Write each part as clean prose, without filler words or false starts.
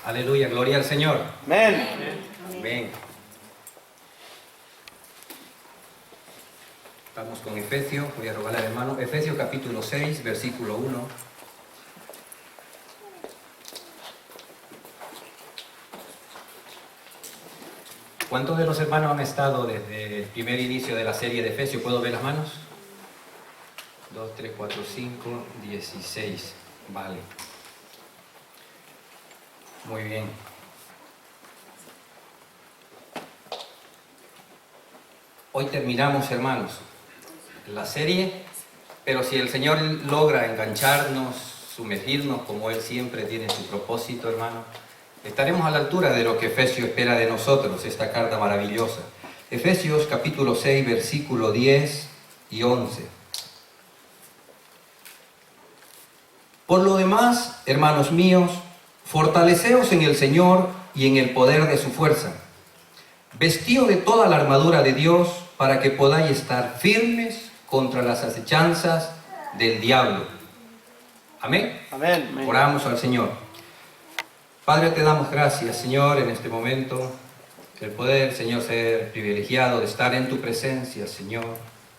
Aleluya, gloria al Señor. Amén. Amén. Vamos con Efesios, voy a rogarle al hermano. Efesios capítulo 6, versículo 1. ¿Cuántos de los hermanos han estado desde el primer inicio de la serie de Efesios? ¿Puedo ver las manos? 2, 3, 4, 5, 16. Vale. Muy bien. Hoy terminamos, hermanos, la serie, pero si el Señor logra engancharnos, sumergirnos como Él siempre tiene su propósito, hermano, estaremos a la altura de lo que Efesios espera de nosotros, esta carta maravillosa. Efesios capítulo 6, versículo 10 y 11. Por lo demás, hermanos míos, fortaleceos en el Señor y en el poder de su fuerza. Vestíos de toda la armadura de Dios para que podáis estar firmes contra las acechanzas del diablo. Amén. Amén. Oramos al Señor. Padre, te damos gracias, Señor, en este momento, el poder, Señor, ser privilegiado de estar en tu presencia, Señor,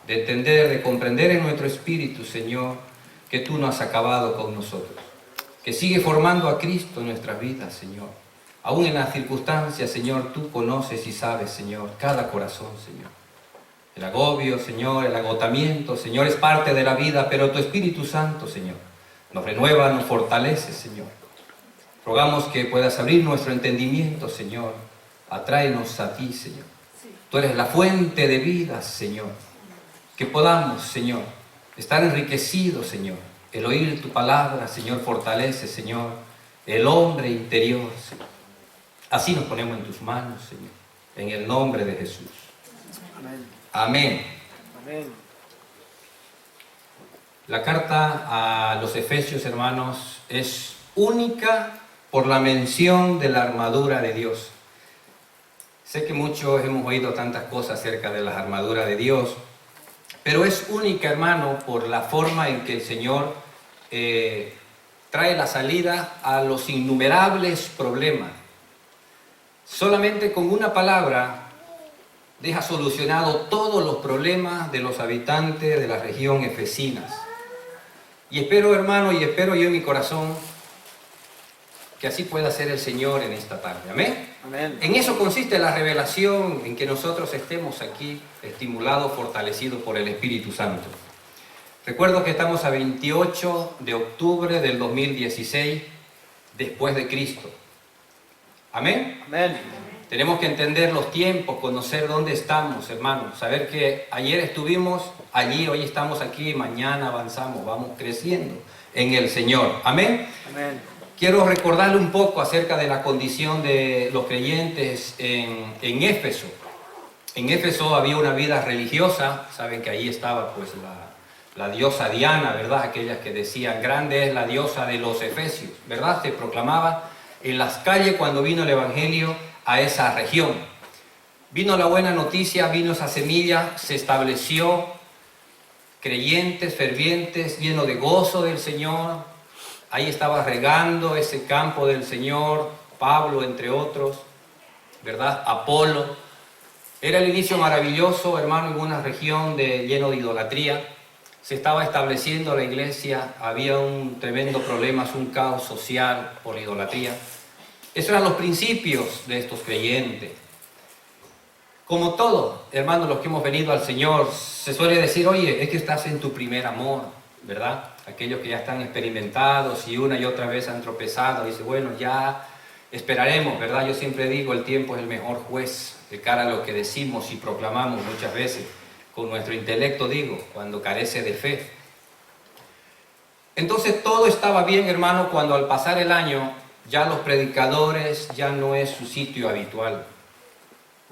de entender, de comprender en nuestro espíritu, Señor, que tú no has acabado con nosotros, que sigue formando a Cristo en nuestras vidas, Señor. Aún en las circunstancias, Señor, tú conoces y sabes, Señor, cada corazón, Señor. El agobio, Señor, el agotamiento, Señor, es parte de la vida, pero tu Espíritu Santo, Señor, nos renueva, nos fortalece, Señor. Rogamos que puedas abrir nuestro entendimiento, Señor. Atráenos a ti, Señor. Tú eres la fuente de vida, Señor. Que podamos, Señor, estar enriquecidos, Señor. El oír tu palabra, Señor, fortalece, Señor, el hombre interior, Señor. Así nos ponemos en tus manos, Señor, en el nombre de Jesús. Amén. Amén. Amén. La carta a los Efesios, hermanos, es única por la mención de la armadura de Dios. Sé que muchos hemos oído tantas cosas acerca de la armadura de Dios, pero es única, hermano, por la forma en que el Señor trae la salida a los innumerables problemas. Solamente con una palabra deja solucionado todos los problemas de los habitantes de la región efesinas. Y espero, hermano, y espero yo en mi corazón que así pueda ser el Señor en esta tarde. Amén. Amén. En eso consiste la revelación, en que nosotros estemos aquí estimulados, fortalecidos por el Espíritu Santo. Recuerdo que estamos a 28 de octubre del 2016, después de Cristo. Amén. Amén. Tenemos que entender los tiempos, conocer dónde estamos, hermanos. Saber que ayer estuvimos allí, hoy estamos aquí, mañana avanzamos, vamos creciendo en el Señor. Amén. Amén. Quiero recordarle un poco acerca de la condición de los creyentes en Éfeso. En Éfeso había una vida religiosa. Saben que ahí estaba pues la diosa Diana, ¿verdad? Aquellas que decían, grande es la diosa de los Efesios, ¿verdad? Se proclamaba en las calles cuando vino el Evangelio a esa región. Vino la buena noticia, vino esa semilla, se estableció creyentes, fervientes, llenos de gozo del Señor. Ahí estaba regando ese campo del Señor, Pablo entre otros, ¿verdad? Apolo. Era el inicio maravilloso, hermano, en una región lleno de idolatría. Se estaba estableciendo la iglesia, había un tremendo problema, un caos social por la idolatría. Esos eran los principios de estos creyentes. Como todo, hermanos, los que hemos venido al Señor, se suele decir, oye, es que estás en tu primer amor, ¿verdad? Aquellos que ya están experimentados y una y otra vez han tropezado, dice, bueno, ya esperaremos, ¿verdad? Yo siempre digo, el tiempo es el mejor juez de cara a lo que decimos y proclamamos muchas veces, con nuestro intelecto digo, cuando carece de fe. Entonces todo estaba bien, hermano, cuando al pasar el año, ya los predicadores ya no es su sitio habitual.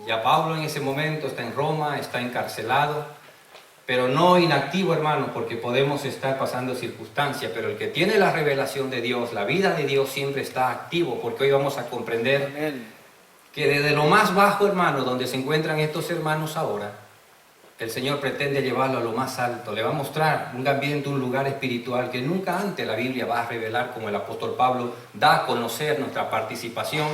Ya Pablo en ese momento está en Roma, está encarcelado, pero no inactivo, hermano, porque podemos estar pasando circunstancias, pero el que tiene la revelación de Dios, la vida de Dios siempre está activo, porque hoy vamos a comprender Amén. que desde lo más bajo, hermano, donde se encuentran estos hermanos ahora, el Señor pretende llevarlo a lo más alto. Le va a mostrar un ambiente, un lugar espiritual que nunca antes la Biblia va a revelar, como el apóstol Pablo da a conocer nuestra participación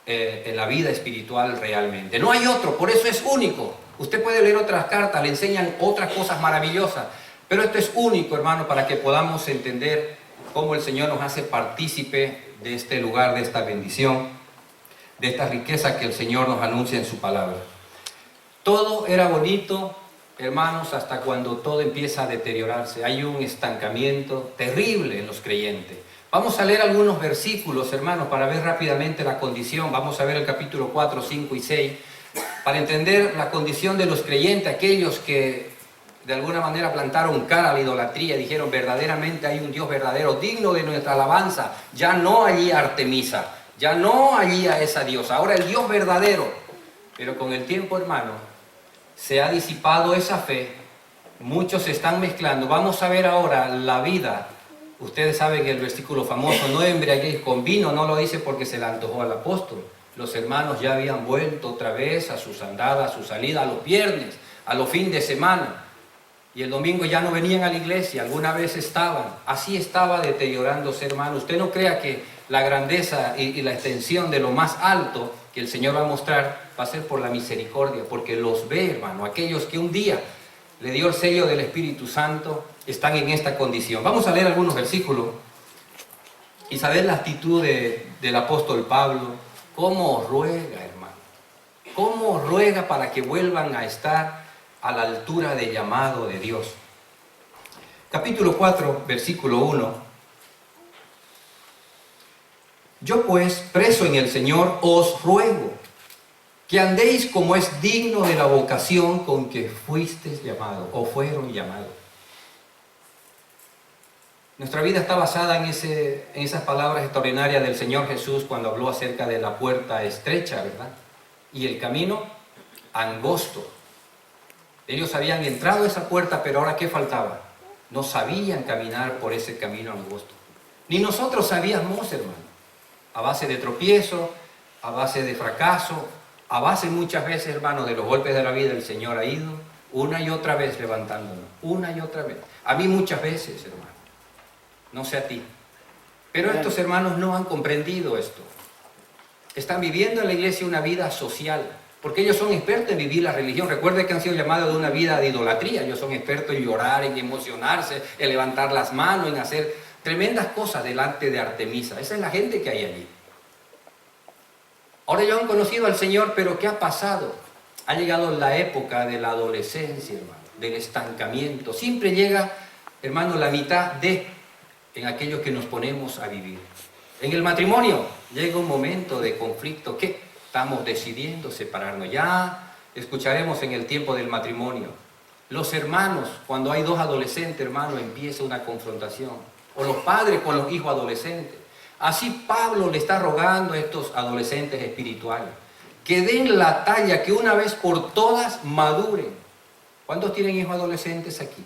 en la vida espiritual realmente. No hay otro, por eso es único. Usted puede leer otras cartas, le enseñan otras cosas maravillosas, pero esto es único, hermano, para que podamos entender cómo el Señor nos hace partícipe de este lugar, de esta bendición, de esta riqueza que el Señor nos anuncia en su palabra. Todo era bonito, hermanos, hasta cuando todo empieza a deteriorarse. Hay un estancamiento terrible en los creyentes. Vamos a leer algunos versículos, hermanos, para ver rápidamente la condición. Vamos a ver el capítulo 4, 5 y 6, para entender la condición de los creyentes, aquellos que de alguna manera plantaron cara a la idolatría, dijeron verdaderamente hay un Dios verdadero, digno de nuestra alabanza. Ya no allí a Artemisa, ya no allí a esa diosa, ahora el Dios verdadero. Pero con el tiempo, hermano, se ha disipado esa fe, muchos se están mezclando. Vamos a ver ahora la vida. Ustedes saben que el versículo famoso, no embriaguéis con vino, no lo dice porque se le antojó al apóstol. Los hermanos ya habían vuelto otra vez a sus andadas, a su salida, a los viernes, a los fines de semana. Y el domingo ya no venían a la iglesia, alguna vez estaban. Así estaba deteriorándose, hermano. Usted no crea que la grandeza y la extensión de lo más alto que el Señor va a mostrar va a ser por la misericordia, porque los ve, hermano. Aquellos que un día le dio el sello del Espíritu Santo están en esta condición. Vamos a leer algunos versículos y saber la actitud del apóstol Pablo. Cómo ruega, hermano. Cómo ruega para que vuelvan a estar a la altura del llamado de Dios. Capítulo 4, versículo 1. Yo pues, preso en el Señor, os ruego que andéis como es digno de la vocación con que fuisteis llamados o fueron llamados. Nuestra vida está basada en esas palabras extraordinarias del Señor Jesús cuando habló acerca de la puerta estrecha, ¿verdad? Y el camino angosto. Ellos habían entrado a esa puerta, pero ahora ¿qué faltaba? No sabían caminar por ese camino angosto. Ni nosotros sabíamos, hermano. A base de tropiezo, a base de fracaso, a base muchas veces, hermano, de los golpes de la vida, el Señor ha ido una y otra vez levantándonos, una y otra vez. A mí muchas veces, hermano. No sé a ti. Pero estos hermanos no han comprendido esto. Están viviendo en la iglesia una vida social, porque ellos son expertos en vivir la religión. Recuerde que han sido llamados de una vida de idolatría. Ellos son expertos en llorar, en emocionarse, en levantar las manos, en hacer tremendas cosas delante de Artemisa. Esa es la gente que hay allí. Ahora ellos han conocido al Señor, pero ¿qué ha pasado? Ha llegado la época de la adolescencia, hermano, del estancamiento. Siempre llega, hermano, la mitad en aquellos que nos ponemos a vivir. En el matrimonio llega un momento de conflicto. ¿Qué? Estamos decidiendo separarnos. Ya escucharemos en el tiempo del matrimonio. Los hermanos, cuando hay dos adolescentes, hermano, empieza una confrontación. O los padres con los hijos adolescentes. Así Pablo le está rogando a estos adolescentes espirituales que den la talla, que una vez por todas maduren. ¿Cuántos tienen hijos adolescentes aquí?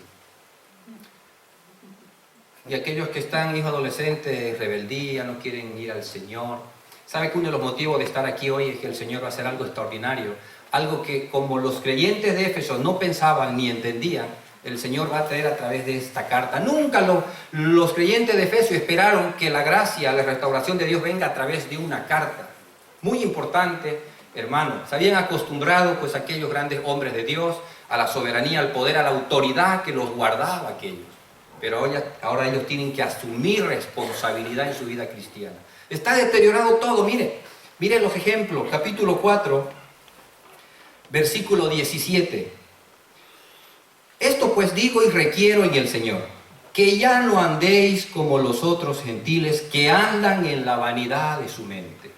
Y aquellos que están hijos adolescentes, rebeldía, no quieren ir al Señor. ¿Sabe que uno de los motivos de estar aquí hoy es que el Señor va a hacer algo extraordinario? Algo que como los creyentes de Éfeso no pensaban ni entendían, el Señor va a traer a través de esta carta. Nunca los creyentes de Éfeso esperaron que la gracia, la restauración de Dios venga a través de una carta. Muy importante, hermano. Se habían acostumbrado pues aquellos grandes hombres de Dios a la soberanía, al poder, a la autoridad que los guardaba aquellos. Pero ahora ellos tienen que asumir responsabilidad en su vida cristiana. Está deteriorado todo, mire los ejemplos. Capítulo 4, versículo 17. Esto pues digo y requiero en el Señor, que ya no andéis como los otros gentiles que andan en la vanidad de su mente.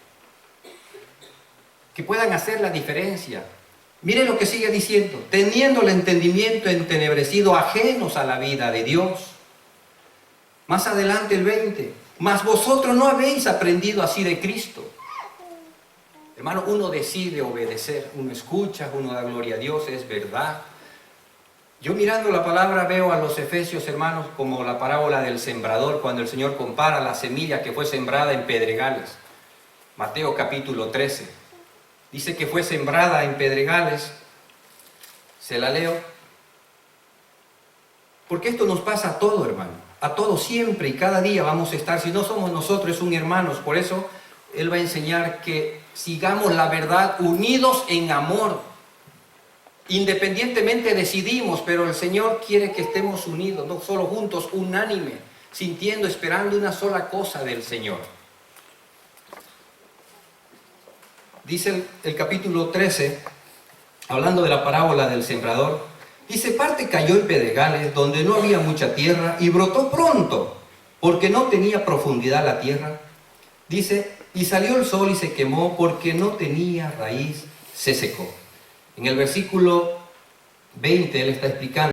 Que puedan hacer la diferencia. Mire lo que sigue diciendo, teniendo el entendimiento entenebrecido, ajenos a la vida de Dios. Más adelante el 20, mas vosotros no habéis aprendido así de Cristo. Hermano, uno decide obedecer, uno escucha, uno da gloria a Dios, es verdad. Yo mirando la palabra veo a los efesios, hermanos, como la parábola del sembrador, cuando el Señor compara la semilla que fue sembrada en pedregales. Mateo capítulo 13. Dice que fue sembrada en pedregales. Se la leo. Porque esto nos pasa a todo, hermano. A todos siempre y cada día vamos a estar. Si no somos nosotros, es un hermano. Por eso Él va a enseñar que sigamos la verdad unidos en amor. Independientemente decidimos, pero el Señor quiere que estemos unidos, no solo juntos, unánime, sintiendo, esperando una sola cosa del Señor. Dice el capítulo 13, hablando de la parábola del sembrador, dice, parte cayó en pedregales donde no había mucha tierra y brotó pronto, porque no tenía profundidad la tierra. Dice, y salió el sol y se quemó porque no tenía raíz, se secó. En el versículo 20 él está explicando,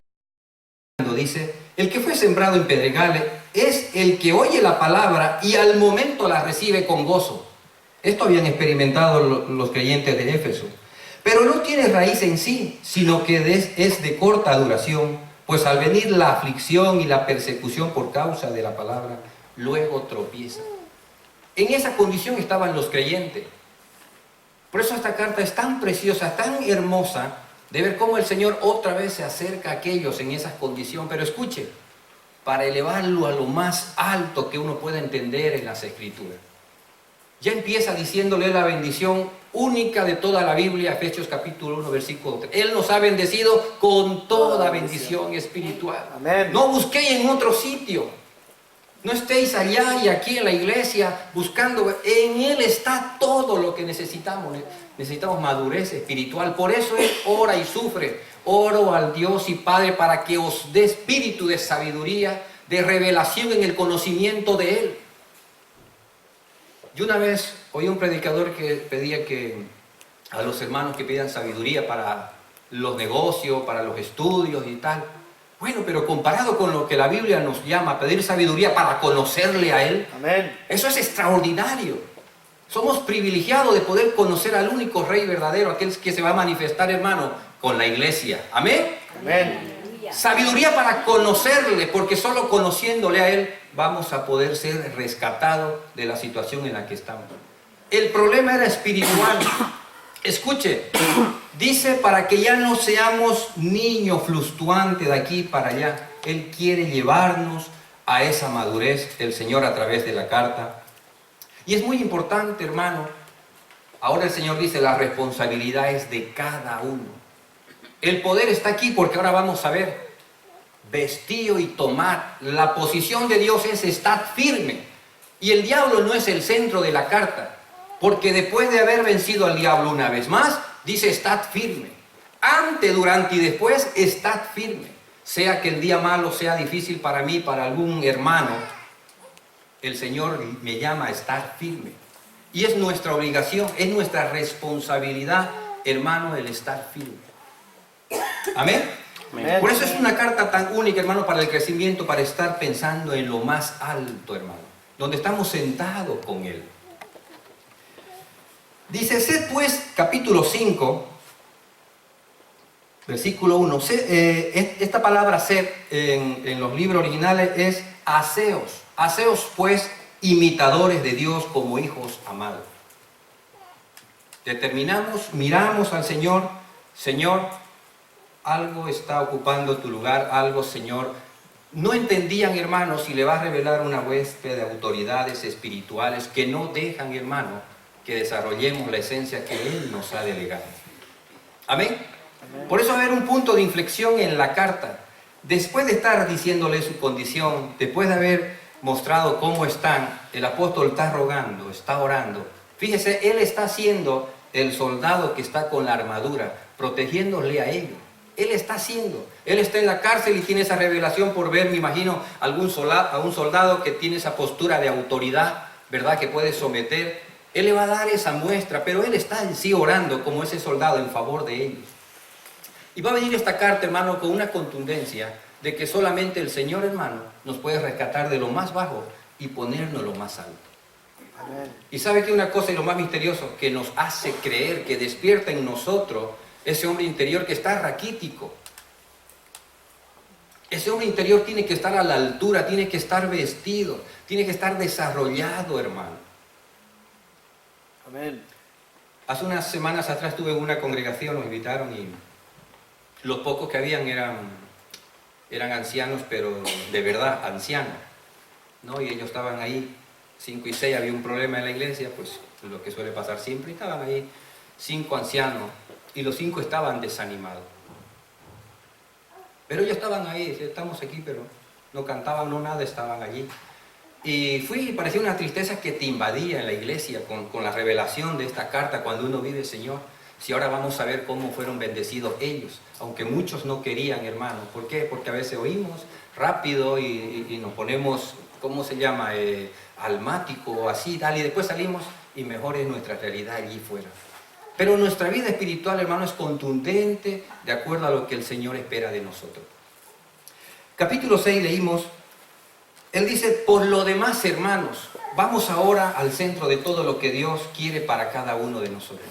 dice, el que fue sembrado en pedregales es el que oye la palabra y al momento la recibe con gozo. Esto habían experimentado los creyentes de Éfeso. Pero no tiene raíz en sí, sino que es de corta duración, pues al venir la aflicción y la persecución por causa de la palabra, luego tropieza. En esa condición estaban los creyentes. Por eso esta carta es tan preciosa, tan hermosa, de ver cómo el Señor otra vez se acerca a aquellos en esa condición. Pero escuche, para elevarlo a lo más alto que uno pueda entender en las Escrituras. Ya empieza diciéndole la bendición única de toda la Biblia, Efesios capítulo 1, versículo 3. Él nos ha bendecido con toda bendición espiritual. Amén. No busquéis en otro sitio. No estéis allá y aquí en la iglesia buscando. En Él está todo lo que necesitamos. Necesitamos madurez espiritual. Por eso Él ora y sufre. Oro al Dios y Padre para que os dé espíritu de sabiduría, de revelación en el conocimiento de Él. Yo una vez oí un predicador que pedía que a los hermanos que pidan sabiduría para los negocios, para los estudios y tal. Bueno, pero comparado con lo que la Biblia nos llama a pedir sabiduría para conocerle a Él, Amén. eso es extraordinario. Somos privilegiados de poder conocer al único Rey verdadero, aquel que se va a manifestar, hermano, con la iglesia. Amén. Amén. Sabiduría para conocerle, porque solo conociéndole a Él vamos a poder ser rescatados de la situación en la que estamos. El problema era espiritual. Escuche, dice para que ya no seamos niños fluctuantes de aquí para allá. Él quiere llevarnos a esa madurez, el Señor a través de la carta. Y es muy importante, hermano. Ahora el Señor dice, la responsabilidad es de cada uno. El poder está aquí porque ahora vamos a ver, vestío y tomad. La posición de Dios es estad firme. Y el diablo no es el centro de la carta, porque después de haber vencido al diablo una vez más, dice estad firme. Antes, durante y después, estad firme. Sea que el día malo sea difícil para mí, para algún hermano, el Señor me llama a estar firme. Y es nuestra obligación, es nuestra responsabilidad, hermano, el estar firme. Amén. Amén. Por eso es una carta tan única, hermano, para el crecimiento, para estar pensando en lo más alto, hermano, donde estamos sentados con Él. Dice, sed pues, capítulo 5, versículo 1. Esta palabra sed en los libros originales es aseos. Aseos pues, imitadores de Dios como hijos amados. Determinamos, miramos al Señor. Señor, algo está ocupando tu lugar, algo, Señor. No entendían, hermanos, si le va a revelar una hueste de autoridades espirituales que no dejan, hermano, que desarrollemos la esencia que Él nos ha delegado. Amén. Amén. Por eso va a haber un punto de inflexión en la carta. Después de estar diciéndole su condición, después de haber mostrado cómo están, el apóstol está rogando, está orando. Fíjese, él está siendo el soldado que está con la armadura, protegiéndole a ellos. Él está haciendo. Él está en la cárcel y tiene esa revelación por ver, me imagino, a un soldado que tiene esa postura de autoridad, ¿verdad? Que puede someter. Él le va a dar esa muestra, pero él está en sí orando como ese soldado en favor de ellos. Y va a venir esta carta, hermano, con una contundencia de que solamente el Señor, hermano, nos puede rescatar de lo más bajo y ponernos lo más alto. Amén. Y sabe que una cosa y lo más misterioso que nos hace creer, que despierta en nosotros ese hombre interior que está raquítico. Ese hombre interior tiene que estar a la altura, tiene que estar vestido, tiene que estar desarrollado, hermano. Amén. Hace unas semanas atrás estuve en una congregación, nos invitaron y los pocos que habían eran ancianos, pero de verdad ancianos, ¿no? Y ellos estaban ahí, 5 y 6, había un problema en la iglesia, pues lo que suele pasar siempre, estaban ahí 5 ancianos, y los 5 estaban desanimados. Pero ellos estaban ahí, decían, estamos aquí, pero no cantaban, no nada, estaban allí. Y parecía una tristeza que te invadía en la iglesia con la revelación de esta carta cuando uno vive, Señor. Si ahora vamos a ver cómo fueron bendecidos ellos, aunque muchos no querían, hermano. ¿Por qué? Porque a veces oímos rápido y nos ponemos, ¿cómo se llama? Almático o así, tal, y después salimos y mejor es nuestra realidad allí fuera. Pero nuestra vida espiritual, hermano, es contundente de acuerdo a lo que el Señor espera de nosotros. Capítulo 6 leímos, Él dice, por lo demás, hermanos, vamos ahora al centro de todo lo que Dios quiere para cada uno de nosotros.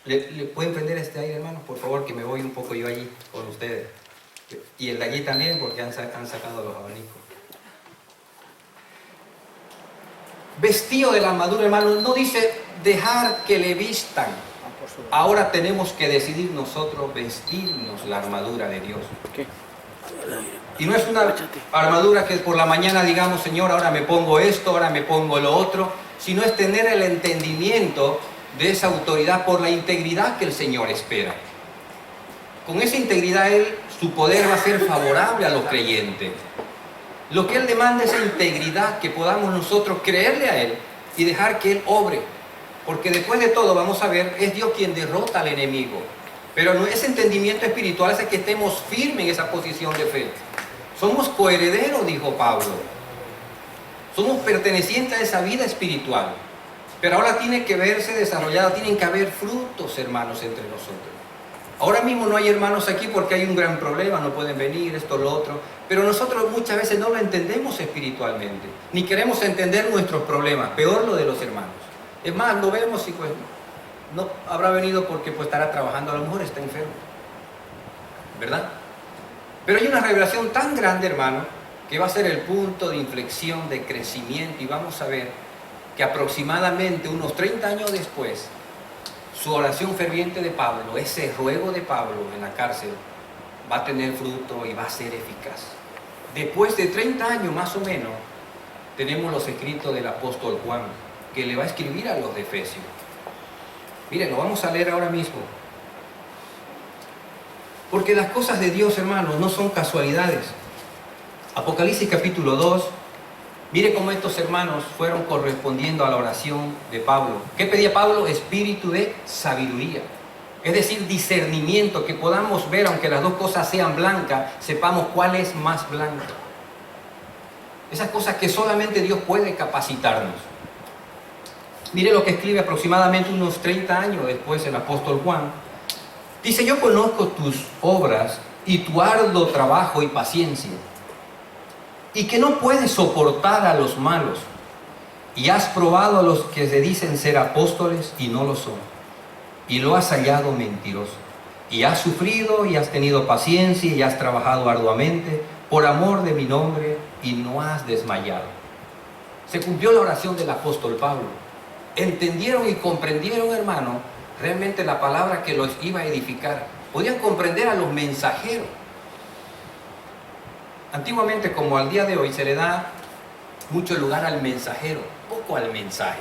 ¿Le pueden prender este aire, hermanos? Por favor, que me voy un poco yo allí con ustedes. Y el de allí también, porque han sacado los abanicos. Vestido de la armadura, hermanos, no dice dejar que le vistan. Ahora tenemos que decidir nosotros vestirnos la armadura de Dios. ¿Qué? Y no es una armadura que por la mañana digamos, Señor, ahora me pongo esto, ahora me pongo lo otro, sino es tener el entendimiento de esa autoridad por la integridad que el Señor espera. Con esa integridad, su poder va a ser favorable a los creyentes. Lo que Él demanda es esa integridad, que podamos nosotros creerle a Él y dejar que Él obre. Porque después de todo, vamos a ver, es Dios quien derrota al enemigo. Pero ese entendimiento espiritual hace que estemos firmes en esa posición de fe. Somos coherederos, dijo Pablo. Somos pertenecientes a esa vida espiritual. Pero ahora tiene que verse desarrollada, tienen que haber frutos, hermanos, entre nosotros. Ahora mismo no hay hermanos aquí porque hay un gran problema, no pueden venir, esto, lo otro. Pero nosotros muchas veces no lo entendemos espiritualmente, ni queremos entender nuestros problemas, peor lo de los hermanos. Es más, lo vemos y pues no habrá venido porque pues estará trabajando, a lo mejor está enfermo, ¿verdad? Pero hay una revelación tan grande, hermano, que va a ser el punto de inflexión, de crecimiento, y vamos a ver que aproximadamente unos 30 años después, su oración ferviente de Pablo, ese ruego de Pablo en la cárcel, va a tener fruto y va a ser eficaz. Después de 30 años más o menos, tenemos los escritos del apóstol Juan, que le va a escribir a los de Efesios. Miren, lo vamos a leer ahora mismo. Porque las cosas de Dios, hermanos, no son casualidades. Apocalipsis capítulo 2, mire cómo estos hermanos fueron correspondiendo a la oración de Pablo. ¿Qué pedía Pablo? Espíritu de sabiduría. Es decir, discernimiento, que podamos ver, aunque las dos cosas sean blancas, sepamos cuál es más blanca. Esas cosas que solamente Dios puede capacitarnos. Mire lo que escribe aproximadamente unos 30 años después el apóstol Juan. Dice, yo conozco tus obras y tu arduo trabajo y paciencia, y que no puedes soportar a los malos, y has probado a los que se dicen ser apóstoles y no lo son, y lo has hallado mentiroso, y has sufrido y has tenido paciencia y has trabajado arduamente por amor de mi nombre y no has desmayado. Se cumplió la oración del apóstol Pablo. Entendieron y comprendieron, hermano, realmente la palabra que los iba a edificar. Podían comprender a los mensajeros. Antiguamente, como al día de hoy, se le da mucho lugar al mensajero, poco al mensaje.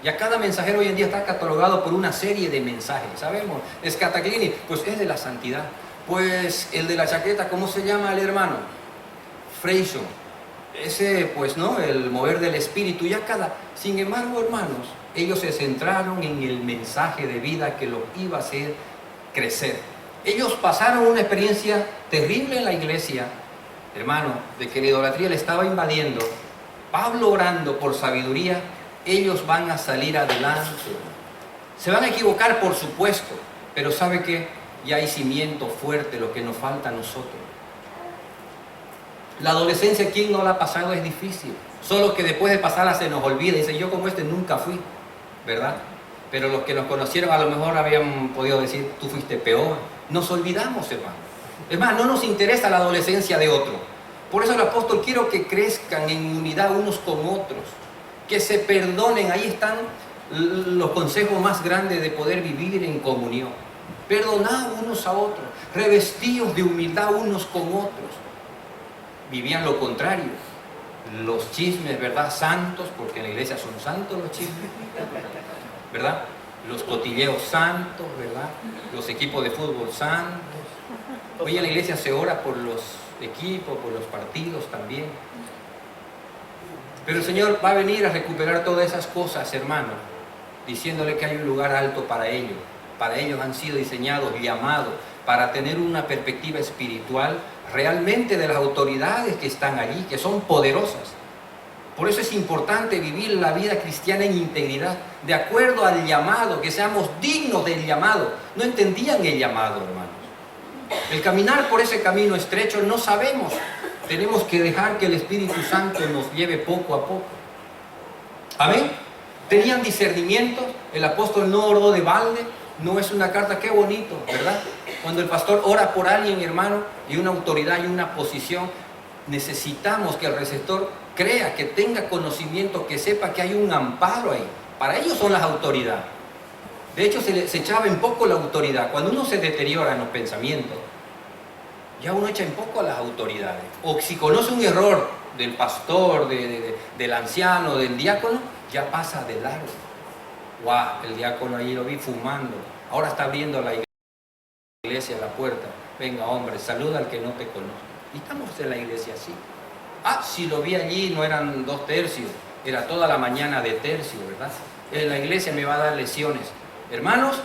Y a cada mensajero hoy en día está catalogado por una serie de mensajes. Sabemos, es Cataclini, pues es de la santidad. Pues el de la chaqueta, ¿cómo se llama el hermano? Freixo. Ese, pues no, el mover del espíritu. Ya cada... Sin embargo, hermanos, ellos se centraron en el mensaje de vida que los iba a hacer crecer. Ellos pasaron una experiencia terrible en la iglesia, hermano, de que la idolatría le estaba invadiendo. Pablo orando por sabiduría, ellos van a salir adelante. Se van a equivocar, por supuesto, pero ¿sabe qué? Ya hay cimiento fuerte, lo que nos falta a nosotros. La adolescencia, ¿quién no la ha pasado? Es difícil. Solo que después de pasarla se nos olvida. Dice, yo como este nunca fui, ¿verdad? Pero los que nos conocieron a lo mejor habían podido decir, tú fuiste peor. Nos olvidamos, hermano. Es más, no nos interesa la adolescencia de otro. Por eso el apóstol, quiero que crezcan en unidad unos con otros, que se perdonen. Ahí están los consejos más grandes de poder vivir en comunión. Perdonad unos a otros, revestidos de humildad unos con otros. vivían lo contrario. Los chismes, ¿verdad? Santos, porque en la iglesia son santos los chismes, ¿verdad? Los cotilleos santos, ¿verdad? Los equipos de fútbol santos. Hoy en la iglesia se ora por los equipos, por los partidos también. Pero el Señor va a venir a recuperar todas esas cosas, hermano, diciéndole que hay un lugar alto para ellos. Para ellos han sido diseñados, llamados, para tener una perspectiva espiritual realmente de las autoridades que están allí, que son poderosas. Por eso es importante vivir la vida cristiana en integridad, de acuerdo al llamado, que seamos dignos del llamado. No entendían el llamado, hermanos. El caminar por ese camino estrecho no sabemos. Tenemos que dejar que el Espíritu Santo nos lleve poco a poco. Amén. Tenían discernimiento. El apóstol no oró de balde. No es una carta, qué bonito, ¿verdad? Cuando el pastor ora por alguien, hermano, y una autoridad y una posición, necesitamos que el receptor crea, que tenga conocimiento, que sepa que hay un amparo ahí. Para ellos son las autoridades. De hecho, se echaba en poco la autoridad. Cuando uno se deteriora en los pensamientos, ya uno echa en poco a las autoridades. O si conoce un error del pastor, del anciano, del diácono, ya pasa de largo. ¡Guau! El diácono ahí lo vi fumando. Ahora está abriendo la iglesia, la puerta. Venga, hombre, saluda al que no te conoce. Y estamos en la iglesia así. Ah, si lo vi allí, no eran 2 tercios, era toda la mañana de tercio, ¿verdad? En la iglesia me va a dar lesiones. Hermanos,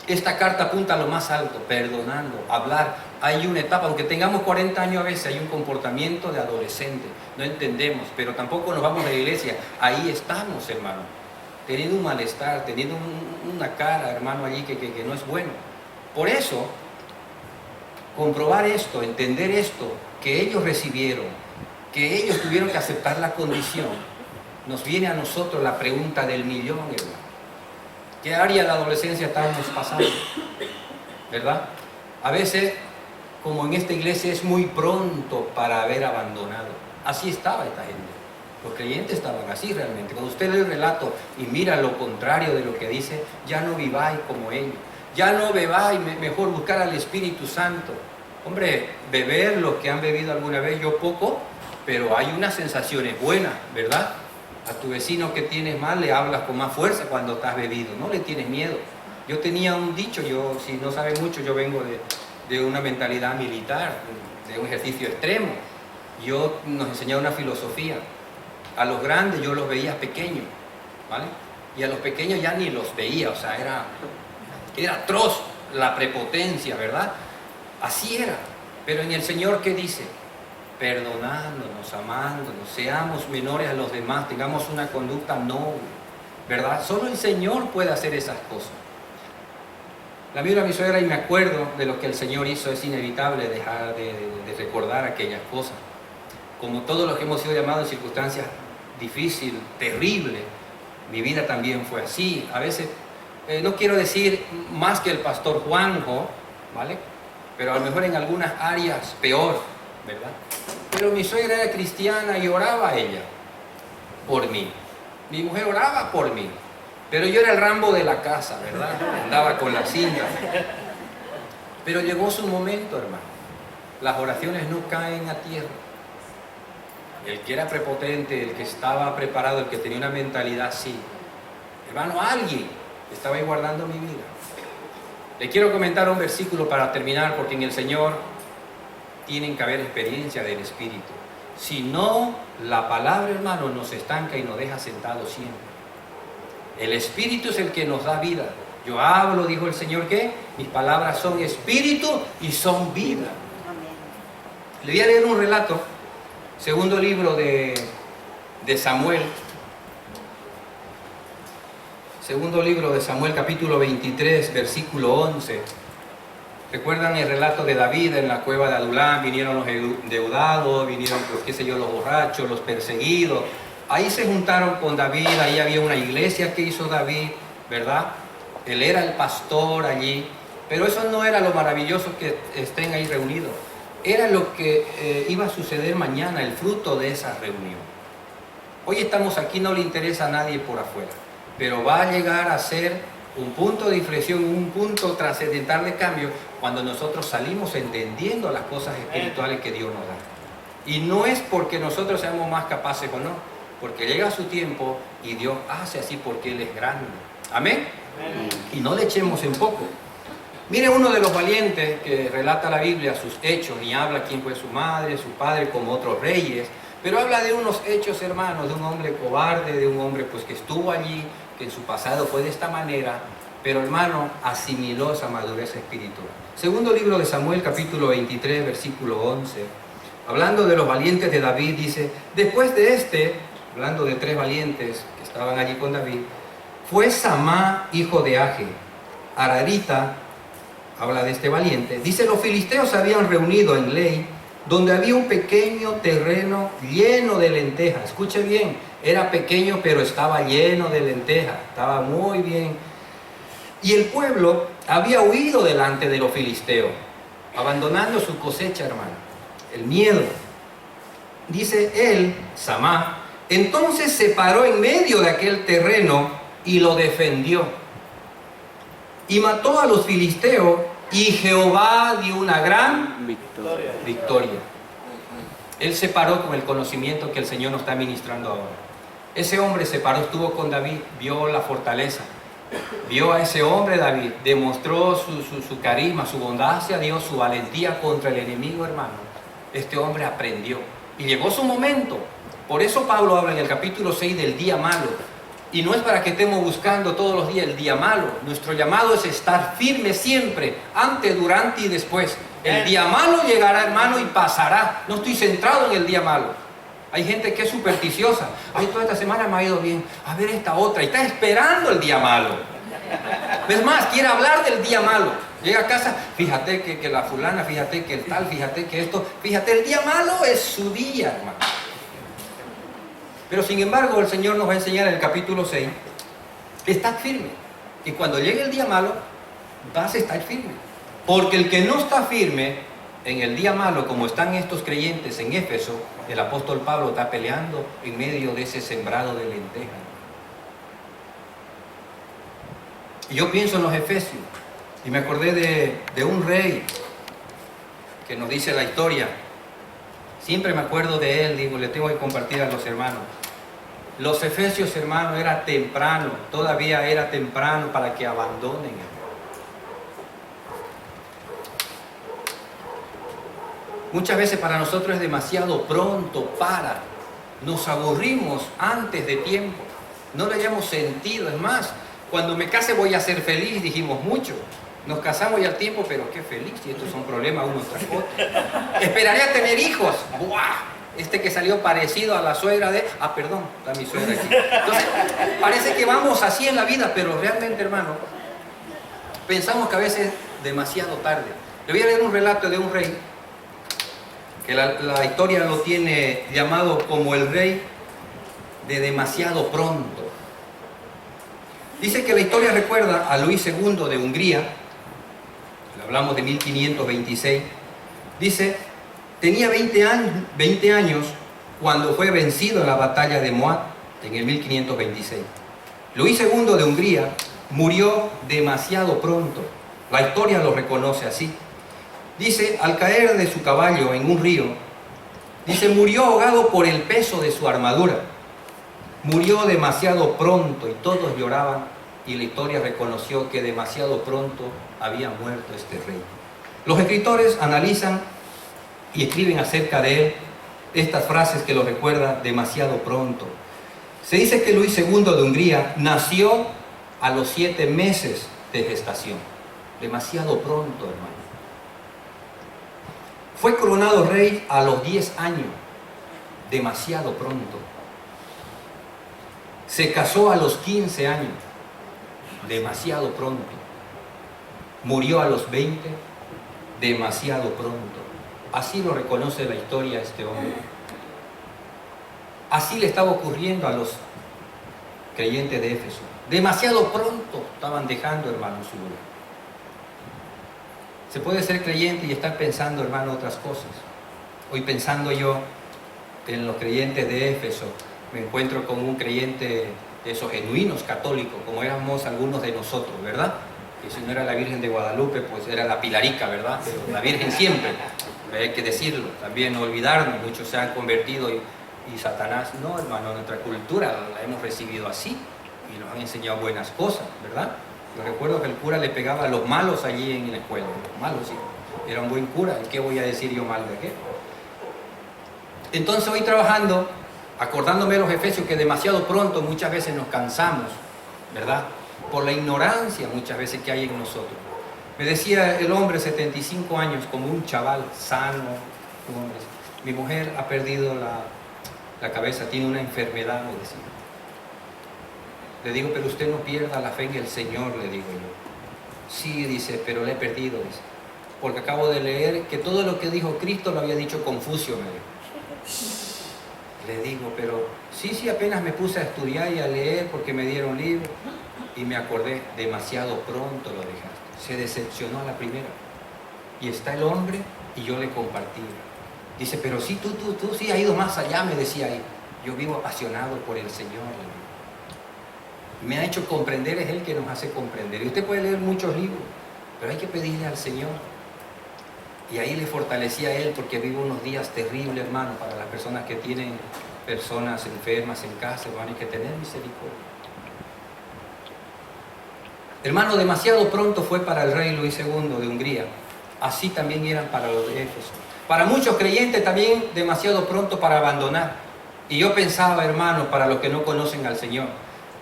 esta carta apunta a lo más alto, perdonando, hablar. Hay una etapa, aunque tengamos 40 años a veces, hay un comportamiento de adolescente. No entendemos, pero tampoco nos vamos a la iglesia. Ahí estamos, hermano, teniendo un malestar, teniendo una cara, hermano, allí que no es bueno. Por eso, comprobar esto, entender esto, que ellos recibieron, que ellos tuvieron que aceptar la condición, nos viene a nosotros la pregunta del millón, hermano. ¿Qué área de la adolescencia estamos pasando? ¿Verdad? A veces, como en esta iglesia, es muy pronto para haber abandonado. Así estaba esta gente. Los creyentes estaban así realmente. Cuando usted lee el relato y mira lo contrario de lo que dice, ya no viváis como ellos. Ya no bebáis, mejor buscar al Espíritu Santo. Hombre, beber, los que han bebido alguna vez, yo poco, pero hay unas sensaciones buenas, ¿verdad? A tu vecino que tienes mal le hablas con más fuerza cuando estás bebido, no le tienes miedo. Yo tenía un dicho, yo, si no saben mucho, yo vengo de una mentalidad militar, de un ejercicio extremo. Nos enseñaba una filosofía. A los grandes yo los veía pequeños, ¿vale? Y a los pequeños ya ni los veía, o sea, era atroz la prepotencia, ¿verdad? Así era. Pero en el Señor, ¿qué dice? Perdonándonos, amándonos, seamos menores a los demás, tengamos una conducta noble, ¿verdad? Solo el Señor puede hacer esas cosas. La miro a mi suegra y me acuerdo de lo que el Señor hizo. Es inevitable dejar de recordar aquellas cosas. Como todos los que hemos sido llamados en circunstancias difíciles, terribles, mi vida también fue así. A veces, no quiero decir más que el pastor Juanjo, ¿vale? Pero a lo mejor en algunas áreas peor, ¿verdad? Pero mi suegra era cristiana y oraba a ella por mí. Mi mujer oraba por mí. Pero yo era el Rambo de la casa, ¿verdad? Andaba con la cinta. Pero llegó su momento, hermano. Las oraciones no caen a tierra. El que era prepotente, el que estaba preparado, el que tenía una mentalidad así, hermano, alguien estaba ahí guardando mi vida. Le quiero comentar un versículo para terminar, porque en el Señor tienen que haber experiencia del Espíritu. Si no, la palabra, hermano, nos estanca y nos deja sentados siempre. El Espíritu es el que nos da vida. Yo hablo, dijo el Señor, que mis palabras son espíritu y son vida. Le voy a leer un relato, segundo libro de Samuel. Segundo libro de Samuel, capítulo 23, versículo 11. ¿Recuerdan el relato de David en la cueva de Adulán? Vinieron los endeudados, vinieron, pues, qué sé yo, los borrachos, los perseguidos. Ahí se juntaron con David, ahí había una iglesia que hizo David, ¿verdad? Él era el pastor allí, pero eso no era lo maravilloso que estén ahí reunidos. Era lo que iba a suceder mañana, el fruto de esa reunión. Hoy estamos aquí, no le interesa a nadie por afuera, pero va a llegar a ser un punto de inflexión, un punto trascendental de cambio cuando nosotros salimos entendiendo las cosas espirituales que Dios nos da. Y no es porque nosotros seamos más capaces o no, porque llega su tiempo y Dios hace así porque Él es grande. Amén. Y no le echemos en poco. Mire uno de los valientes que relata la Biblia sus hechos, ni habla quién fue su madre, su padre, como otros reyes, pero habla de unos hechos, hermanos, de un hombre cobarde, de un hombre pues que estuvo allí, que en su pasado fue de esta manera, pero hermano, asimiló esa madurez espiritual. Segundo libro de Samuel, capítulo 23, versículo 11, hablando de los valientes de David, dice: después de este, hablando de 3 valientes que estaban allí con David, fue Samá, hijo de Age, Ararita, habla de este valiente, dice: los filisteos se habían reunido en Ley, donde había un pequeño terreno lleno de lentejas. Escuche bien, era pequeño pero estaba lleno de lentejas, estaba muy bien. Y el pueblo había huido delante de los filisteos, abandonando su cosecha, hermano. El miedo. Dice él, Samá, entonces se paró en medio de aquel terreno y lo defendió. Y mató a los filisteos, y Jehová dio una gran victoria. Él se paró con el conocimiento que el Señor nos está ministrando ahora. Ese hombre se paró, estuvo con David, vio la fortaleza, vio a ese hombre David, demostró su carisma, su bondad hacia Dios, su valentía contra el enemigo, hermano. Este hombre aprendió y llegó su momento. Por eso Pablo habla en el capítulo 6 del día malo. Y no es para que estemos buscando todos los días el día malo. Nuestro llamado es estar firme siempre, antes, durante y después. El día malo llegará, hermano, y pasará. No estoy centrado en el día malo. Hay gente que es supersticiosa. Ay, toda esta semana me ha ido bien. A ver esta otra. Y está esperando el día malo. Es más, quiere hablar del día malo. Llega a casa, fíjate que la fulana, fíjate que el tal, fíjate que esto. Fíjate, el día malo es su día, hermano. Pero sin embargo, el Señor nos va a enseñar en el capítulo 6, estad firme. Y cuando llegue el día malo, vas a estar firme. Porque el que no está firme en el día malo, como están estos creyentes en Éfeso, el apóstol Pablo está peleando en medio de ese sembrado de lentejas. Y yo pienso en los efesios, y me acordé de un rey que nos dice la historia. Siempre me acuerdo de él, digo, le tengo que compartir a los hermanos. Los efesios, hermanos, era temprano, todavía era temprano para que abandonen. Muchas veces para nosotros es demasiado pronto para. Nos aburrimos antes de tiempo. No le hayamos sentido. Es más, cuando me case voy a ser feliz, dijimos mucho. Nos casamos ya al tiempo, pero qué feliz, y estos son problemas unos tras otros. Esperaré a tener hijos. ¡Buah! Este que salió parecido a la suegra de... Ah, perdón, está mi suegra aquí. Entonces, parece que vamos así en la vida, pero realmente, hermano, pensamos que a veces demasiado tarde. Le voy a leer un relato de un rey, que la historia lo tiene llamado como el rey de demasiado pronto. Dice que la historia recuerda a Luis II de Hungría, hablamos de 1526, dice, tenía 20 años cuando fue vencido en la batalla de Moab en el 1526. Luis II de Hungría murió demasiado pronto, la historia lo reconoce así. Dice, al caer de su caballo en un río, dice, murió ahogado por el peso de su armadura. Murió demasiado pronto y todos lloraban, y la historia reconoció que demasiado pronto había muerto este rey. Los escritores analizan y escriben acerca de él estas frases que lo recuerdan demasiado pronto. Se dice que Luis II de Hungría nació a los 7 meses de gestación. Demasiado pronto, hermano. Fue coronado rey a los 10 años. Demasiado pronto. Se casó a los 15 años. Demasiado pronto. Murió a los 20. Demasiado pronto. Así lo reconoce la historia este hombre. Así le estaba ocurriendo a los creyentes de Éfeso. Demasiado pronto estaban dejando, hermano, su vida. Se puede ser creyente y estar pensando, hermano, otras cosas. Hoy pensando yo en los creyentes de Éfeso, me encuentro con un creyente de esos genuinos católicos, como éramos algunos de nosotros, ¿verdad? Que si no era la Virgen de Guadalupe, pues era la Pilarica, ¿verdad? Pero la Virgen siempre. hay que decirlo, también no olvidarnos, muchos se han convertido y Satanás, no hermano, nuestra cultura la hemos recibido así y nos han enseñado buenas cosas, ¿verdad? Yo recuerdo que el cura le pegaba a los malos allí en la escuela, los malos, sí, era un buen cura, ¿qué voy a decir yo mal de qué? Entonces hoy trabajando, acordándome de los Efesios que demasiado pronto muchas veces nos cansamos, ¿verdad? Por la ignorancia muchas veces que hay en nosotros. Me decía el hombre, 75 años, como un chaval sano, un hombre. Mi mujer ha perdido la cabeza, tiene una enfermedad, me decía. Le digo, pero usted no pierda la fe en el Señor, le digo yo. Sí, dice, pero la he perdido, dice. Porque acabo de leer que todo lo que dijo Cristo lo había dicho Confucio, me dijo. Le digo, pero sí, apenas me puse a estudiar y a leer porque me dieron libros y me acordé, demasiado pronto lo dejaste. Se decepcionó a la primera. Y está el hombre y yo le compartí. Dice, pero sí, tú sí has ido más allá, me decía ahí. Yo vivo apasionado por el Señor. Me ha hecho comprender, es Él que nos hace comprender. Y usted puede leer muchos libros, pero hay que pedirle al Señor. Y ahí le fortalecía a Él porque vive unos días terribles, hermano, para las personas que tienen personas enfermas en casa, hermano, hay que tener misericordia. Hermano, demasiado pronto fue para el rey Luis II de Hungría. Así también eran para los de Éfeso. Para muchos creyentes también demasiado pronto para abandonar. Y yo pensaba, hermano, para los que no conocen al Señor,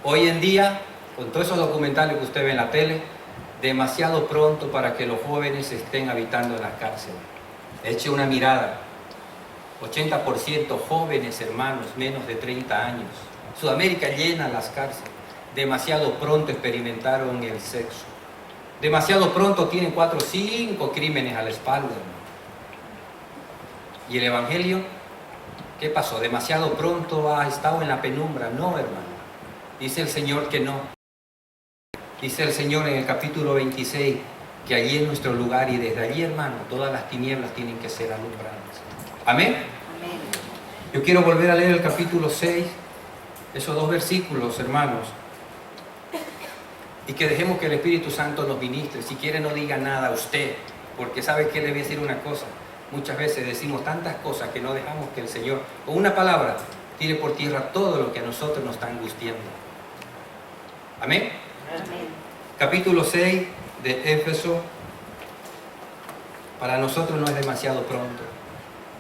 hoy en día, con todos esos documentales que usted ve en la tele, demasiado pronto para que los jóvenes estén habitando en las cárceles. Eche una mirada. 80% jóvenes, hermanos, menos de 30 años. Sudamérica llena las cárceles. Demasiado pronto experimentaron el sexo. Demasiado pronto tienen 4 o 5 crímenes a la espalda, hermano. ¿Y el Evangelio? ¿Qué pasó? Demasiado pronto ha estado en la penumbra. No, hermano. Dice el Señor que no. Dice el Señor en el capítulo 26 que allí es nuestro lugar y desde allí, hermano, todas las tinieblas tienen que ser alumbradas. ¿Amén? Amén. Yo quiero volver a leer el capítulo 6, esos 2 versículos, hermanos, y que dejemos que el Espíritu Santo nos ministre. Si quiere, no diga nada a usted, porque sabe que le voy a decir una cosa. Muchas veces decimos tantas cosas que no dejamos que el Señor, con una palabra, tire por tierra todo lo que a nosotros nos está angustiando. Amén. Amén. Capítulo 6 de Éfeso. Para nosotros no es demasiado pronto.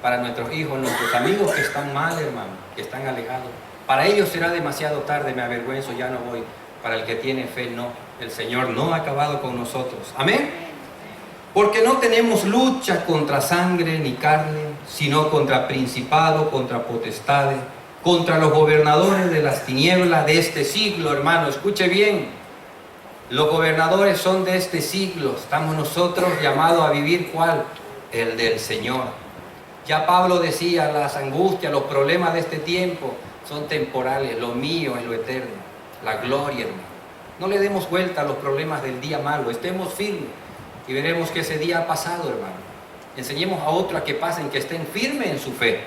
Para nuestros hijos, nuestros amigos que están mal, hermano, que están alejados, para ellos será demasiado tarde, me avergüenzo, ya no voy. Para el que tiene fe, no. El Señor no ha acabado con nosotros. Amén. Porque no tenemos lucha contra sangre ni carne, sino contra principados, contra potestades, contra los gobernadores de las tinieblas de este siglo, hermano. Escuche bien. Los gobernadores son de este siglo. Estamos nosotros llamados a vivir, ¿cuál? El del Señor. Ya Pablo decía, las angustias, los problemas de este tiempo son temporales. Lo mío es lo eterno. La gloria, hermano. No le demos vuelta a los problemas del día malo. Estemos firmes y veremos que ese día ha pasado, hermano. Enseñemos a otros a que pasen, que estén firmes en su fe.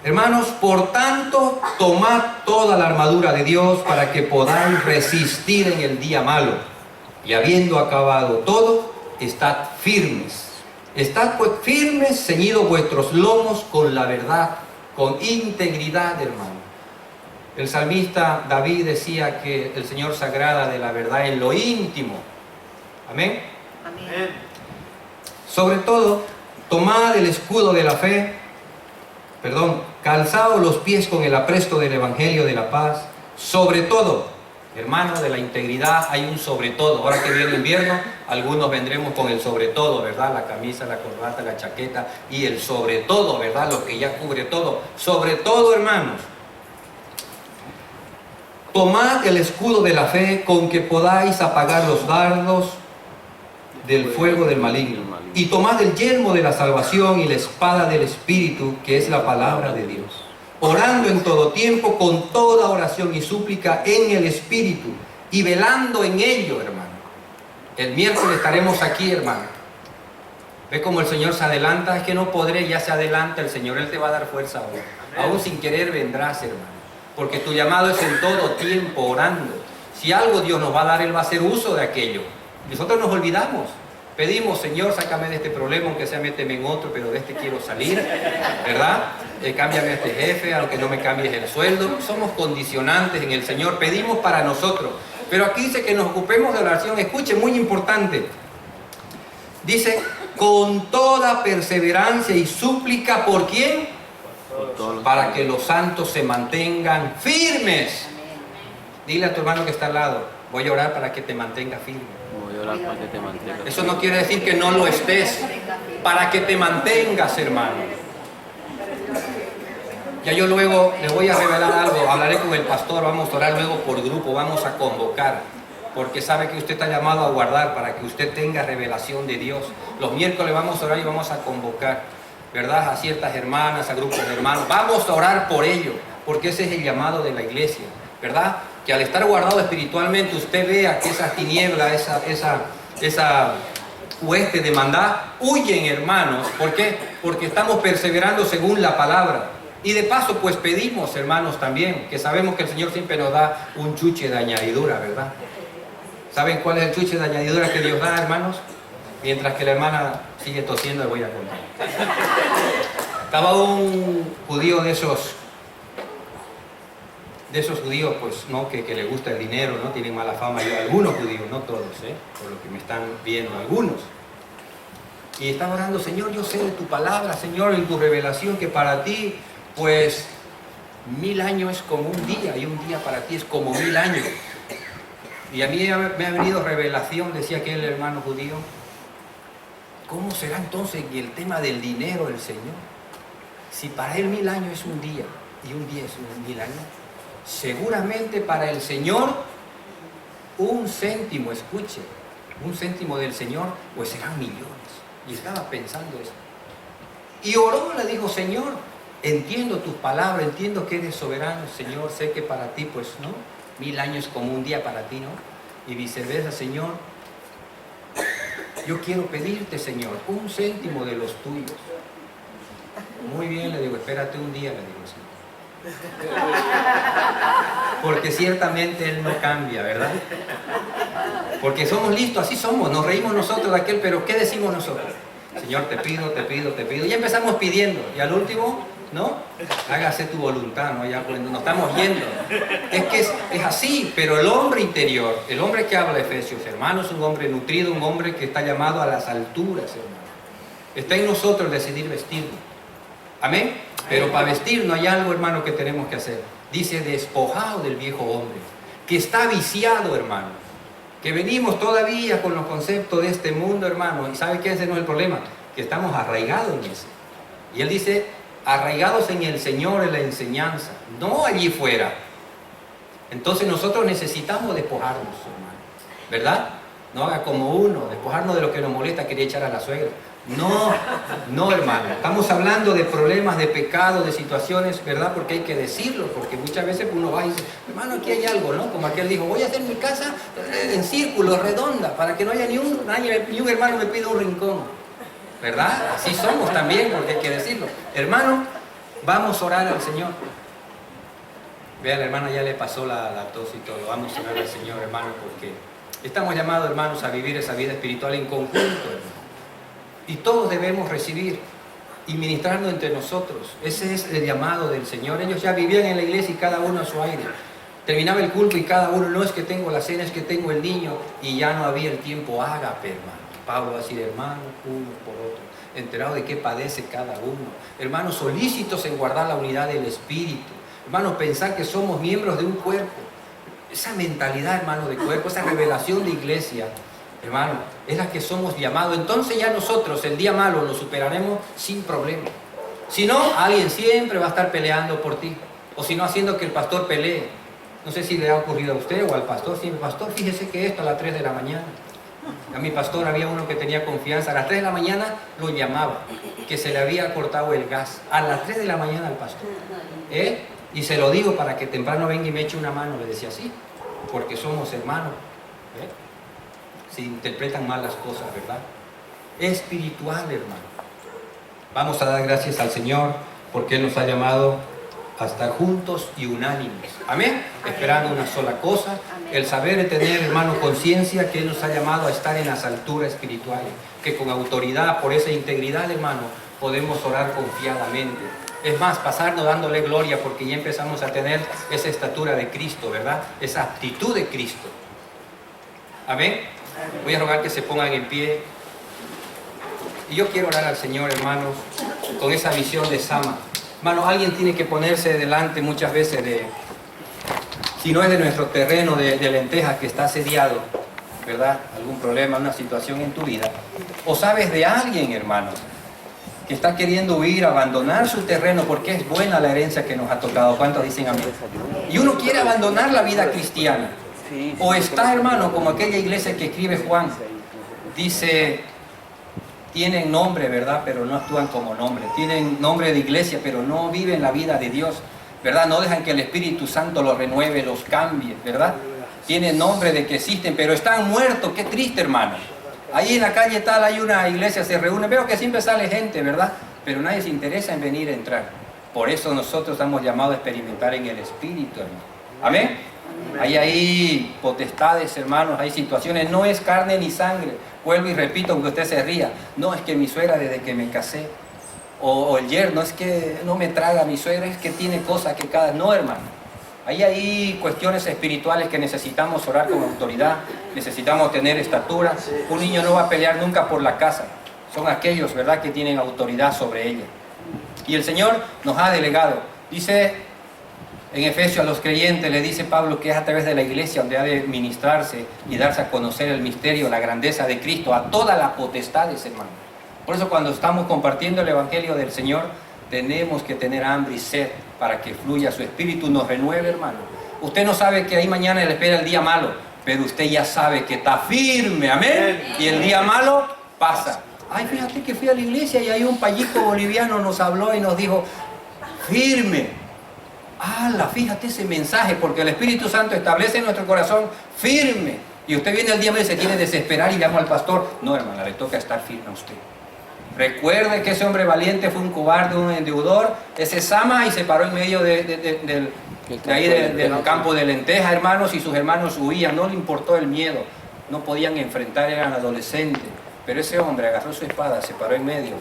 Hermanos, por tanto, tomad toda la armadura de Dios para que podáis resistir en el día malo. Y habiendo acabado todo, estad firmes. Estad pues firmes, ceñidos vuestros lomos con la verdad, con integridad, hermano. El salmista David decía que el Señor se agrada de la verdad en lo íntimo. Amén. Amén. Sobre todo, tomad el escudo de la fe, calzaos los pies con el apresto del Evangelio de la paz. Sobre todo, hermano, de la integridad hay un sobre todo. Ahora que viene invierno, algunos vendremos con el sobre todo, ¿verdad? La camisa, la corbata, la chaqueta y el sobre todo, ¿verdad? Lo que ya cubre todo. Sobre todo, hermanos, tomad el escudo de la fe con que podáis apagar los dardos del fuego del maligno. Y tomad el yelmo de la salvación y la espada del Espíritu, que es la palabra de Dios. Orando en todo tiempo, con toda oración y súplica en el Espíritu, y velando en ello, hermano. El miércoles estaremos aquí, hermano. ¿Ve cómo el Señor se adelanta? Es que no podré, ya se adelanta el Señor. Él te va a dar fuerza ahora. Aún sin querer vendrás, hermano. Porque tu llamado es en todo tiempo, orando. Si algo Dios nos va a dar, Él va a hacer uso de aquello. Nosotros nos olvidamos. Pedimos, Señor, sácame de este problema, aunque sea méteme en otro, pero de este quiero salir, ¿verdad? Cámbiame a este jefe, aunque no me cambies el sueldo. Somos condicionantes en el Señor, pedimos para nosotros. Pero aquí dice que nos ocupemos de oración. Escuche, muy importante. Dice, con toda perseverancia y súplica, ¿por quién? Para que los santos se mantengan firmes. Dile a tu hermano que está al lado, voy a orar para que te mantenga firme. Voy a orar para que te mantengas. Eso no quiere decir que no lo estés, para que te mantengas, hermano. Ya yo luego le voy a revelar algo, hablaré con el pastor, vamos a orar luego por grupo, vamos a convocar, porque sabe que usted está llamado a guardar para que usted tenga revelación de Dios. Los miércoles vamos a orar y vamos a convocar, ¿verdad? A ciertas hermanas, a grupos de hermanos, vamos a orar por ello, porque ese es el llamado de la iglesia, ¿verdad? Que al estar guardado espiritualmente usted vea que esas tinieblas, esa hueste de maldad huyen, hermanos. ¿Por qué? Porque estamos perseverando según la palabra. Y de paso, pues pedimos, hermanos, también, que sabemos que el Señor siempre nos da un chuche de añadidura, ¿verdad? ¿Saben cuál es el chuche de añadidura que Dios da, hermanos? Mientras que la hermana sigue tosiendo, le voy a contar. Estaba un judío de esos judíos, pues, ¿no? Que le gusta el dinero, ¿no? Tienen mala fama. Algunos judíos, no todos, por lo que me están viendo, algunos. Y estaba orando, Señor, yo sé de tu palabra, Señor, en tu revelación, que para ti, pues, 1000 años es como un día, y un día para ti es como 1000 años. Y a mí me ha venido revelación, decía aquel hermano judío, ¿cómo será entonces el tema del dinero del Señor? Si para él 1000 años es un día, y un día es 1000 años, seguramente para el Señor, un céntimo, escuche, un céntimo del Señor, pues serán millones. Y estaba pensando eso. Y oró, le dijo, Señor, entiendo tus palabras, entiendo que eres soberano, Señor, sé que para ti, pues, ¿no? 1000 años como un día para ti, ¿no? Y viceversa, Señor, yo quiero pedirte, Señor, un céntimo de los tuyos. Muy bien, le digo, espérate un día, le digo, Señor. Porque ciertamente Él no cambia, ¿verdad? Porque somos listos, así somos, nos reímos nosotros de aquel, pero ¿qué decimos nosotros? Señor, te pido, te pido, te pido. Y empezamos pidiendo, y al último, ¿no? Hágase tu voluntad, ¿no? Ya cuando nos estamos yendo. Es que es así, pero el hombre interior, el hombre que habla de Efesios, hermano, es un hombre nutrido, un hombre que está llamado a las alturas, hermano. Está en nosotros decidir vestirnos. Amén. Pero para vestirnos hay algo, hermano, que tenemos que hacer. Dice, despojado del viejo hombre, que está viciado, hermano. Que venimos todavía con los conceptos de este mundo, hermano. ¿Y sabe qué? Ese no es el problema, que estamos arraigados en ese. Y él dice, arraigados en el Señor, en la enseñanza, no allí fuera. Entonces nosotros necesitamos despojarnos, hermano, ¿verdad? No haga como uno, despojarnos de lo que nos molesta, quería echar a la suegra. No, no, hermano. Estamos hablando de problemas, de pecados, de situaciones, ¿verdad? Porque hay que decirlo, porque muchas veces uno va y dice, hermano, aquí hay algo, ¿no? Como aquel dijo, voy a hacer mi casa en círculo, redonda, para que no haya ni un hermano me pida un rincón, ¿verdad? Así somos también, porque hay que decirlo. Hermano, vamos a orar al Señor. Vea, la hermana ya le pasó la tos y todo. Vamos a orar al Señor, hermano, porque estamos llamados, hermanos, a vivir esa vida espiritual en conjunto, hermano. Y todos debemos recibir y ministrarnos entre nosotros. Ese es el llamado del Señor. Ellos ya vivían en la iglesia y cada uno a su aire. Terminaba el culto y cada uno, no es que tengo la cena, es que tengo el niño. Y ya no había el tiempo ágape, hermano. Pablo va a decir, hermano, uno por otro. Enterado de qué padece cada uno. Hermanos, solícitos en guardar la unidad del Espíritu. Hermanos, pensar que somos miembros de un cuerpo. Esa mentalidad, hermano, de cuerpo, esa revelación de iglesia, hermano, es la que somos llamados. Entonces ya nosotros el día malo lo superaremos sin problema. Si no, alguien siempre va a estar peleando por ti. O si no, haciendo que el pastor pelee. No sé si le ha ocurrido a usted o al pastor. Siempre, pastor, fíjese que esto a las 3 de la mañana. A mi pastor había uno que tenía confianza. A las 3 de la mañana lo llamaba, que se le había cortado el gas. A las 3 de la mañana al pastor. Y se lo digo para que temprano venga y me eche una mano. Le decía así, porque somos hermanos. Se interpretan mal las cosas, ¿verdad? Espiritual, hermano. Vamos a dar gracias al Señor porque Él nos ha llamado a estar juntos y unánimes. Amén. Esperando una sola cosa, el saber tener, hermano, conciencia que Él nos ha llamado a estar en las alturas espirituales, que con autoridad, por esa integridad, hermano, podemos orar confiadamente. Es más, pasarnos dándole gloria porque ya empezamos a tener esa estatura de Cristo, ¿verdad? Esa actitud de Cristo. Amén. Voy a rogar que se pongan en pie. Y yo quiero orar al Señor, hermanos, con esa visión de Sama. Hermano, alguien tiene que ponerse delante muchas veces de, si no es de nuestro terreno de lentejas que está asediado, ¿verdad? Algún problema, una situación en tu vida. O sabes de alguien, hermano, que está queriendo huir, abandonar su terreno porque es buena la herencia que nos ha tocado. ¿Cuántos dicen amén? Y uno quiere abandonar la vida cristiana. O está, hermano, como aquella iglesia que escribe Juan. Dice, tienen nombre, ¿verdad? Pero no actúan como nombre. Tienen nombre de iglesia, pero no viven la vida de Dios, ¿verdad? No dejan que el Espíritu Santo los renueve, los cambie, ¿verdad? Tienen nombre de que existen, pero están muertos. Qué triste, hermano. Ahí en la calle tal hay una iglesia, se reúne. Veo que siempre sale gente, ¿verdad? Pero nadie se interesa en venir a entrar. Por eso nosotros estamos llamados a experimentar en el Espíritu, hermano. ¿Amén? Hay potestades, hermanos, hay situaciones, no es carne ni sangre. Vuelvo y repito, aunque usted se ría, no es que mi suegra desde que me casé, o el yerno, es que no me traga mi suegra, es que tiene cosas que cada... No, hermano. Hay cuestiones espirituales que necesitamos orar con autoridad, necesitamos tener estatura. Un niño no va a pelear nunca por la casa, son aquellos, ¿verdad?, que tienen autoridad sobre ella. Y el Señor nos ha delegado, dice en Efesios a los creyentes, le dice Pablo que es a través de la iglesia donde ha de ministrarse y darse a conocer el misterio, la grandeza de Cristo a todas las potestades, hermano. Por eso cuando estamos compartiendo el Evangelio del Señor, tenemos que tener hambre y sed para que fluya su Espíritu, nos renueve, hermano. Usted no sabe que ahí mañana le espera el día malo, pero usted ya sabe que está firme, amén. Y el día malo pasa. Ay, fíjate que fui a la iglesia y ahí un payito boliviano nos habló y nos dijo, firme. Fíjate ese mensaje, porque el Espíritu Santo establece en nuestro corazón firme. Y usted viene el día malo y se quiere desesperar y llama al pastor. No, hermana, le toca estar firme a usted. Recuerde que ese hombre valiente fue un cobarde, un endeudor. Ese Sama y se paró en medio del campo de lentejas, hermanos, y sus hermanos huían. No le importó el miedo. No podían enfrentar, eran adolescentes. Pero ese hombre agarró su espada, se paró en medio.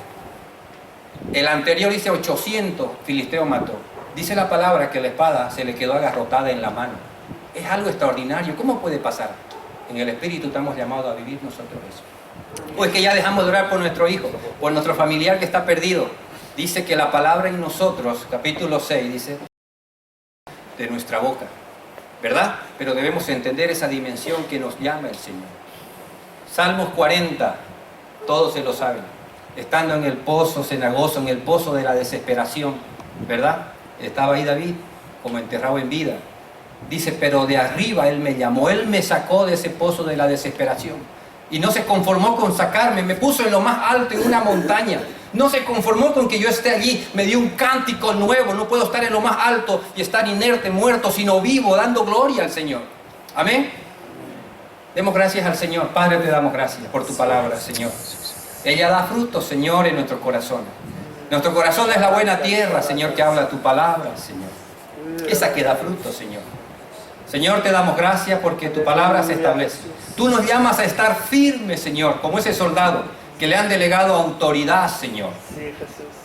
El anterior dice 800 filisteos mató. Dice la palabra que la espada se le quedó agarrotada en la mano. Es algo extraordinario. ¿Cómo puede pasar? En el Espíritu estamos llamados a vivir nosotros eso. O es que ya dejamos de orar por nuestro hijo, por nuestro familiar que está perdido. Dice que la palabra en nosotros, capítulo 6, dice, de nuestra boca, ¿verdad? Pero debemos entender esa dimensión que nos llama el Señor. Salmos 40, todos se lo saben. Estando en el pozo cenagoso, en el pozo de la desesperación, ¿verdad? Estaba ahí David, como enterrado en vida. Dice, pero de arriba Él me llamó, Él me sacó de ese pozo de la desesperación. Y no se conformó con sacarme, me puso en lo más alto, en una montaña. No se conformó con que yo esté allí, me dio un cántico nuevo. No puedo estar en lo más alto y estar inerte, muerto, sino vivo, dando gloria al Señor. Amén. Demos gracias al Señor. Padre, te damos gracias por tu palabra, Señor. Ella da frutos, Señor, en nuestro corazón. Nuestro corazón es la buena tierra, Señor, que habla tu palabra, Señor. Esa que da frutos, Señor. Señor, te damos gracias porque tu palabra se establece. Tú nos llamas a estar firmes, Señor, como ese soldado que le han delegado autoridad, Señor.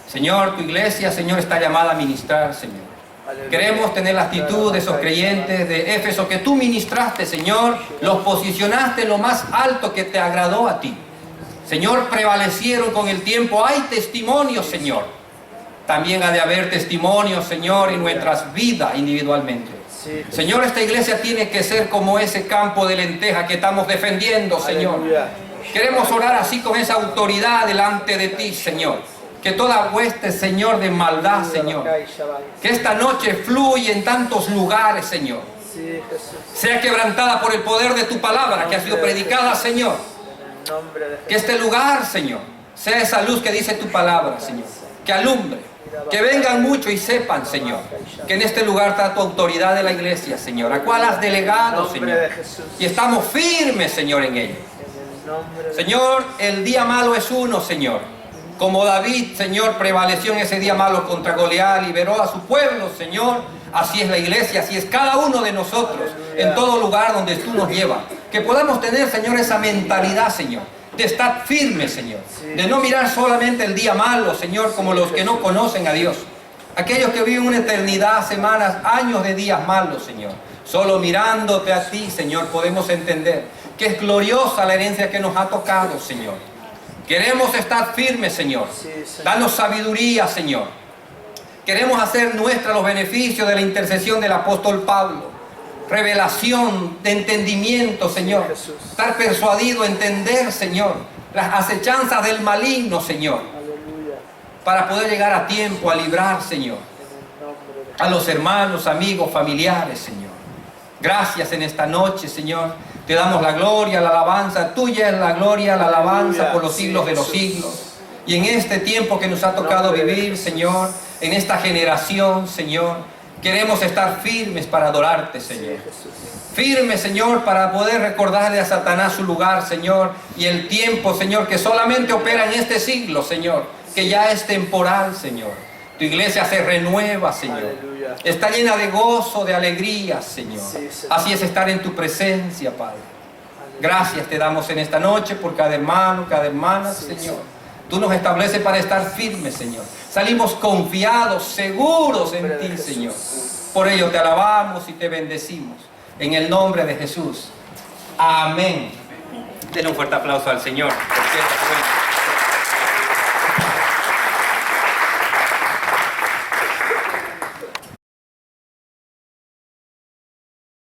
Señor, tu iglesia, Señor, está llamada a ministrar, Señor. Queremos tener la actitud de esos creyentes de Éfeso que tú ministraste, Señor. Los posicionaste en lo más alto que te agradó a ti. Señor, prevalecieron con el tiempo. Hay testimonios, Señor. También ha de haber testimonios, Señor, en nuestras vidas individualmente. Señor, esta iglesia tiene que ser como ese campo de lenteja que estamos defendiendo, Señor. Queremos orar así con esa autoridad delante de ti, Señor. Que toda hueste, Señor, de maldad, Señor, que esta noche fluye en tantos lugares, Señor, sea quebrantada por el poder de tu palabra que ha sido predicada, Señor. Que este lugar, Señor, sea esa luz que dice tu palabra, Señor, que alumbre. Que vengan muchos y sepan, Señor, que en este lugar está tu autoridad de la iglesia, Señor, a cual has delegado, Señor. Y estamos firmes, Señor, en ello. Señor, el día malo es uno, Señor. Como David, Señor, prevaleció en ese día malo contra Goliat, liberó a su pueblo, Señor. Así es la iglesia, así es cada uno de nosotros, en todo lugar donde tú nos llevas. Que podamos tener, Señor, esa mentalidad, Señor, de estar firme, Señor. De no mirar solamente el día malo, Señor, como los que no conocen a Dios. Aquellos que viven una eternidad, semanas, años de días malos, Señor. Solo mirándote a ti, Señor, podemos entender que es gloriosa la herencia que nos ha tocado, Señor. Queremos estar firmes, Señor. Danos sabiduría, Señor. Queremos hacer nuestra los beneficios de la intercesión del apóstol Pablo. Revelación de entendimiento, Señor. Estar persuadido, entender, Señor, las acechanzas del maligno, Señor. Para poder llegar a tiempo a librar, Señor, a los hermanos, amigos, familiares, Señor. Gracias en esta noche, Señor. Te damos la gloria, la alabanza. Tuya es la gloria, la alabanza por los siglos de los siglos. Y en este tiempo que nos ha tocado vivir, Señor, en esta generación, Señor, queremos estar firmes para adorarte, Señor. Firmes, Señor, para poder recordarle a Satanás su lugar, Señor, y el tiempo, Señor, que solamente opera en este siglo, Señor, que ya es temporal, Señor. Tu iglesia se renueva, Señor. Está llena de gozo, de alegría, Señor. Así es estar en tu presencia, Padre. Gracias te damos en esta noche por cada hermano, cada hermana, Señor. Tú nos estableces para estar firmes, Señor. Salimos confiados, seguros en ti, Señor. Por ello te alabamos y te bendecimos. En el nombre de Jesús. Amén. Denle un fuerte aplauso al Señor. Porque Él es bueno.